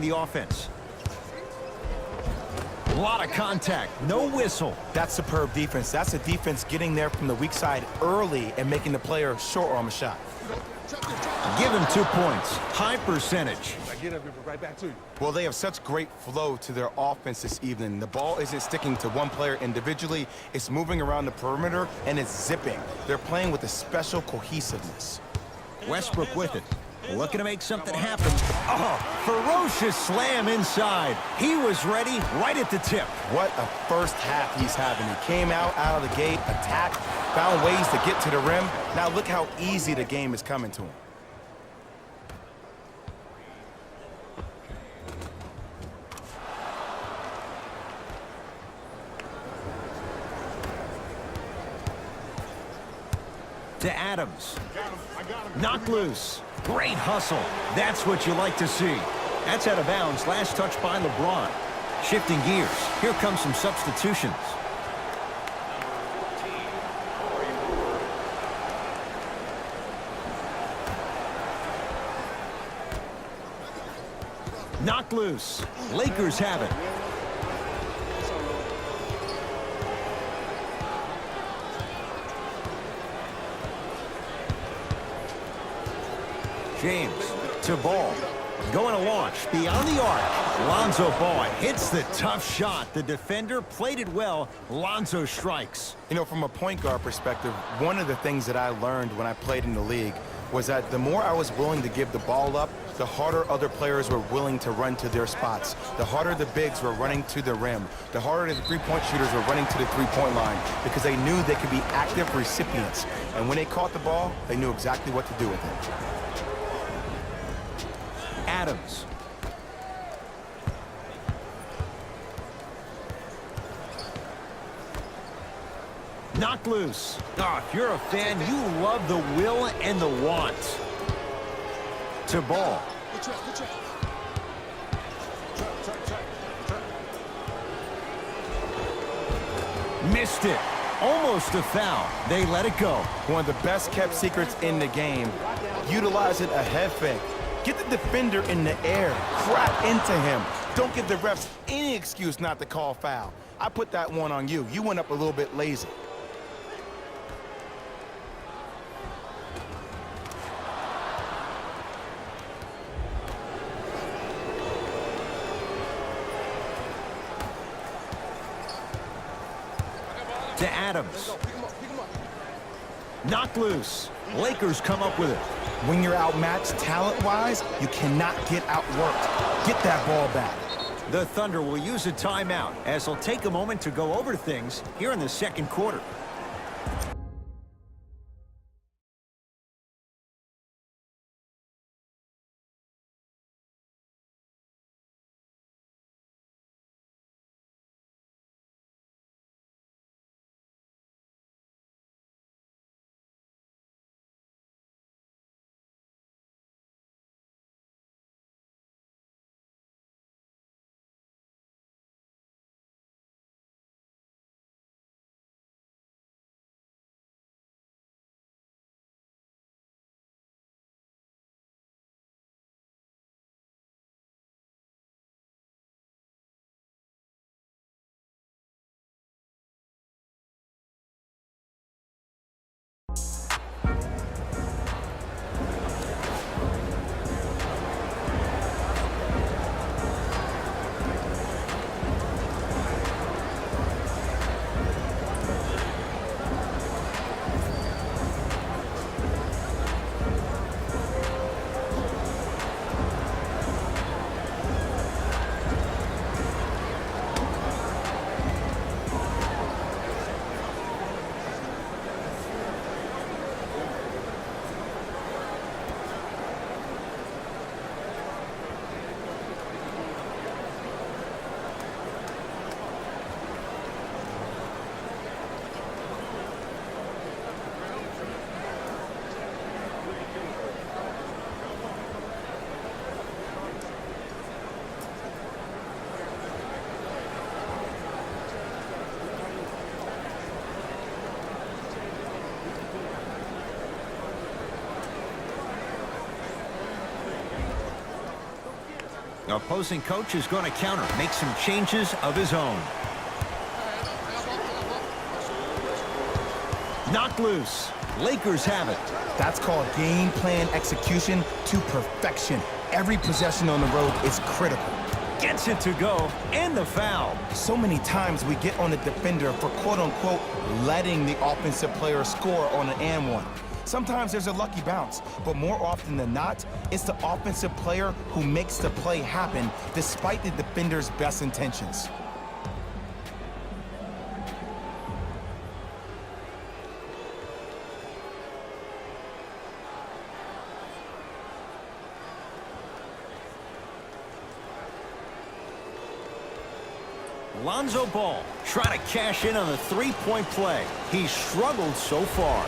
the offense. A lot of contact, no whistle. That's superb defense. That's a defense getting there from the weak side early and making the player short arm a shot. Give him 2 points. High percentage. Get up here, right back to you. Well, they have such great flow to their offense this evening. The ball isn't sticking to one player individually. It's moving around the perimeter, and it's zipping. They're playing with a special cohesiveness. Westbrook with it. Looking to make something happen. Oh, ferocious slam inside. He was ready right at the tip. What a first half he's having. He came out of the gate, attacked, found ways to get to the rim. Now look how easy the game is coming to him. To Adams. Knocked loose. Great hustle. That's what you like to see. That's out of bounds. Last touch by LeBron. Shifting gears. Here comes some substitutions. Knocked loose. Lakers have it. James to Ball. Going to launch beyond the arc. Lonzo Ball hits the tough shot. The defender played it well. Lonzo strikes. You know, from a point guard perspective, one of the things that I learned when I played in the league was that the more I was willing to give the ball up, the harder other players were willing to run to their spots. The harder the bigs were running to the rim. The harder the three-point shooters were running to the three-point line because they knew they could be active recipients. And when they caught the ball, they knew exactly what to do with it. Adams. Knocked loose. Oh, if you're a fan, you love the will and the want. To Ball. Missed it. Almost a foul. They let it go. One of the best kept secrets in the game. Utilizing a head fake. Get the defender in the air. Crack into him. Don't give the refs any excuse not to call foul. I put that one on you. You went up a little bit lazy. To Adams. Knocked loose. Lakers come up with it. When you're outmatched talent-wise, you cannot get outworked. Get that ball back. The Thunder will use a timeout as they'll take a moment to go over things here in the second quarter. The opposing coach is going to counter, make some changes of his own. Knocked loose. Lakers have it. That's called game plan execution to perfection. Every possession on the road is critical. Gets it to go, and the foul. So many times we get on the defender for quote-unquote letting the offensive player score on an and one. Sometimes there's a lucky bounce, but more often than not, it's the offensive player who makes the play happen despite the defender's best intentions. Lonzo Ball trying to cash in on the three-point play. He's struggled so far.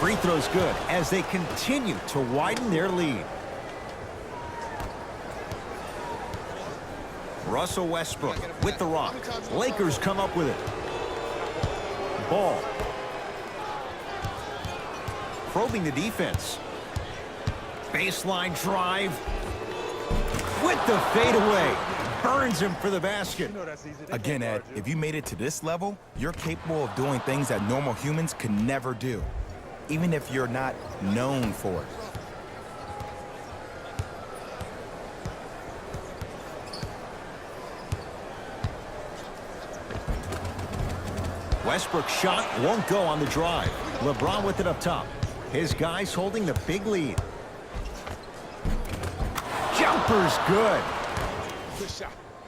Free throw's good as they continue to widen their lead. Russell Westbrook with the rock. Lakers come up with it. Ball. Probing the defense. Baseline drive. With the fadeaway. Burns him for the basket. Again, Ed, if you made it to this level, you're capable of doing things that normal humans could never do, even if you're not known for it. Westbrook's shot won't go on the drive. LeBron with it up top. His guys holding the big lead. Jumper's good.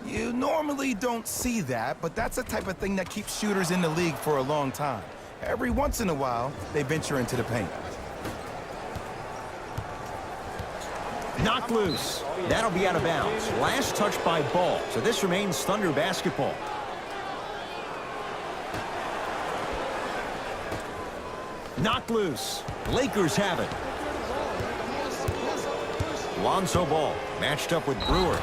You normally don't see that, but that's the type of thing that keeps shooters in the league for a long time. Every once in a while, they venture into the paint. Knocked loose. That'll be out of bounds. Last touch by Ball. So this remains Thunder basketball. Knocked loose. Lakers have it. Lonzo Ball matched up with Brewer.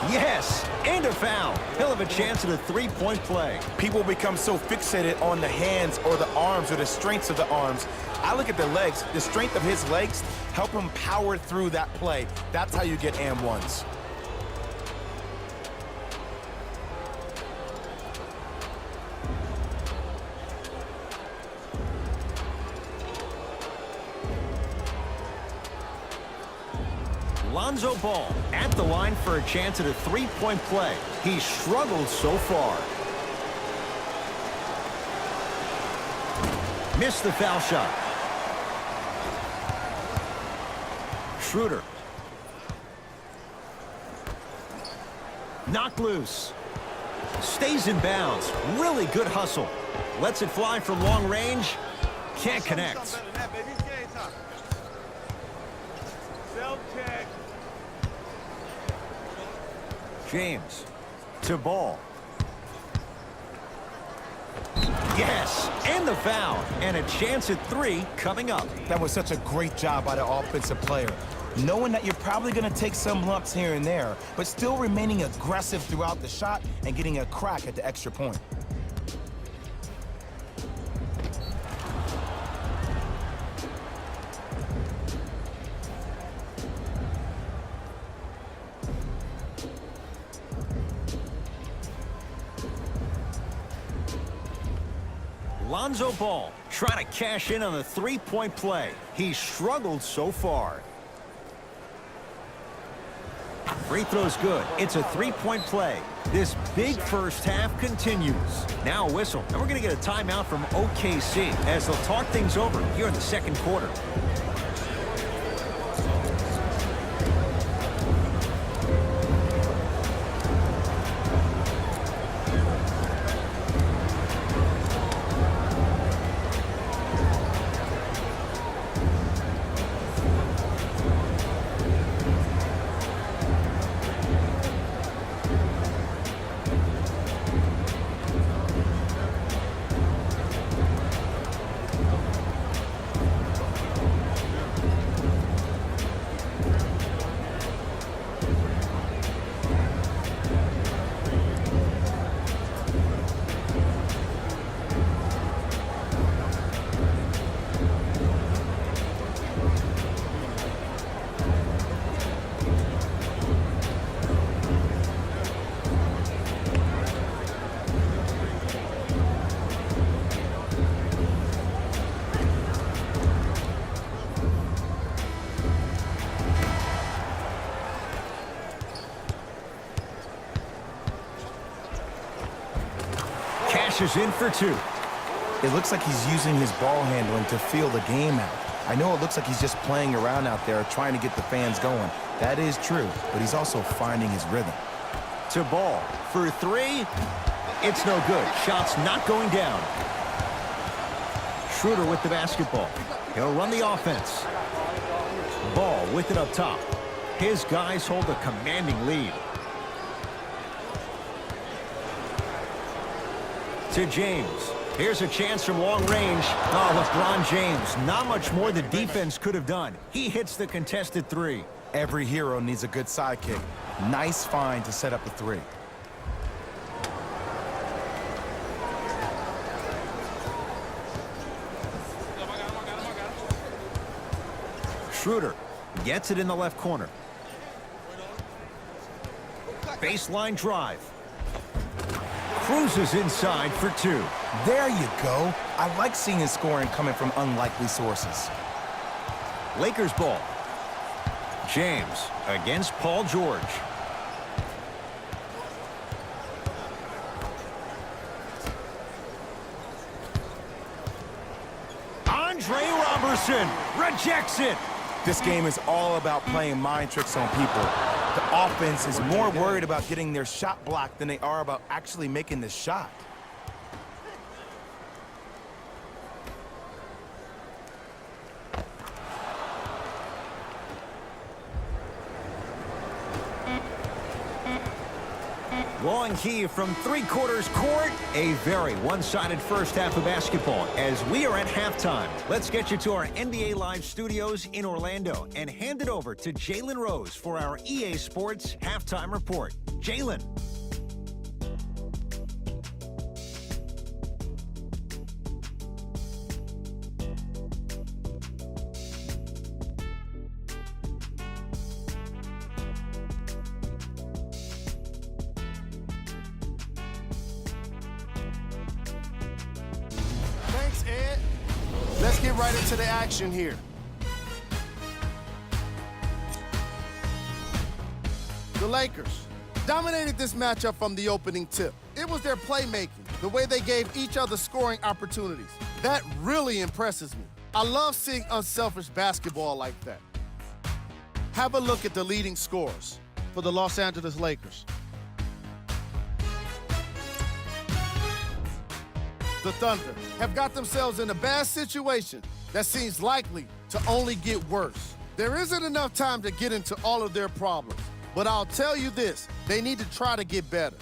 Yes, and a foul. He'll have a chance at a three-point play. People become so fixated on the hands or the arms or the strengths of the arms. I look at the legs. The strength of his legs help him power through that play. That's how you get and ones. Lonzo Ball at the line for a chance at a three-point play. He's struggled so far. Missed the foul shot. Schroeder. Knocked loose. Stays in bounds. Really good hustle. Lets it fly from long range. Can't connect. James to Ball. Yes, and the foul. And a chance at three coming up. That was such a great job by the offensive player. Knowing that you're probably going to take some lumps here and there, but still remaining aggressive throughout the shot and getting a crack at the extra point. Lonzo Ball trying to cash in on the three-point play. He's struggled so far. Free throw's good. It's a three-point play. This big first half continues. Now a whistle, and we're going to get a timeout from OKC as they'll talk things over here in the second quarter. Cashes in for two. It looks like he's using his ball handling to feel the game out. I know it looks like he's just playing around out there trying to get the fans going. That is true, but he's also finding his rhythm. To Ball for three. It's no good. Shot's not going down. Schroeder with the basketball. He'll run the offense. Ball with it up top. His guys hold a commanding lead. To James. Here's a chance from long range. Oh, LeBron James. Not much more the defense could have done. He hits the contested three. Every hero needs a good sidekick. Nice find to set up the three. Schroeder gets it in the left corner. Baseline drive. Cruises inside for two. There you go. I like seeing his scoring coming from unlikely sources. Lakers ball. James against Paul George. Andre Robertson rejects it. This game is all about playing mind tricks on people. The offense is more worried about getting their shot blocked than they are about actually making the shot. Long key from three-quarters court. A very one-sided first half of basketball as we are at halftime. Let's get you to our NBA Live studios in Orlando and hand it over to Jalen Rose for our EA Sports Halftime Report. Jalen. Thanks, Ed. Let's get right into the action here. The Lakers dominated this matchup from the opening tip. It was their playmaking, the way they gave each other scoring opportunities. That really impresses me. I love seeing unselfish basketball like that. Have a look at the leading scorers for the Los Angeles Lakers. The Thunder have got themselves in a bad situation that seems likely to only get worse. There isn't enough time to get into all of their problems, but I'll tell you this, they need to try to get better.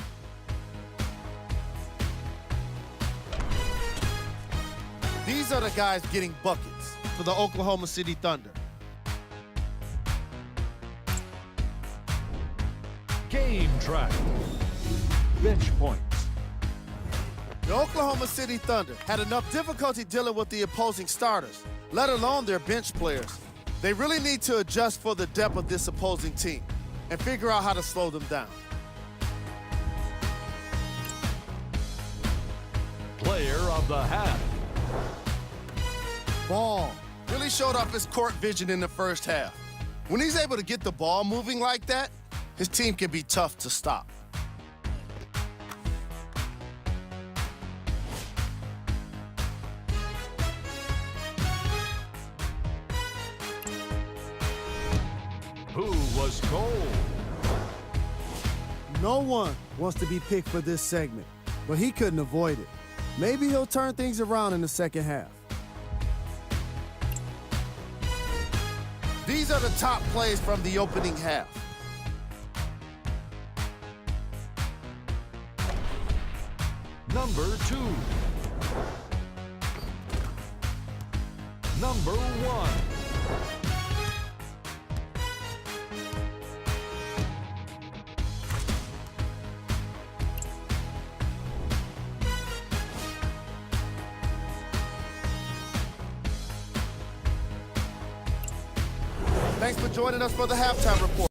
These are the guys getting buckets for the Oklahoma City Thunder. Game track. Bench points. The Oklahoma City Thunder had enough difficulty dealing with the opposing starters, let alone their bench players. They really need to adjust for the depth of this opposing team and figure out how to slow them down. Player of the half. Ball really showed off his court vision in the first half. When he's able to get the ball moving like that, his team can be tough to stop. Who was cold? No one wants to be picked for this segment, but he couldn't avoid it. Maybe he'll turn things around in the second half. These are the top plays from the opening half. Number 2. Number 1. Thanks for joining us for the Halftime Report.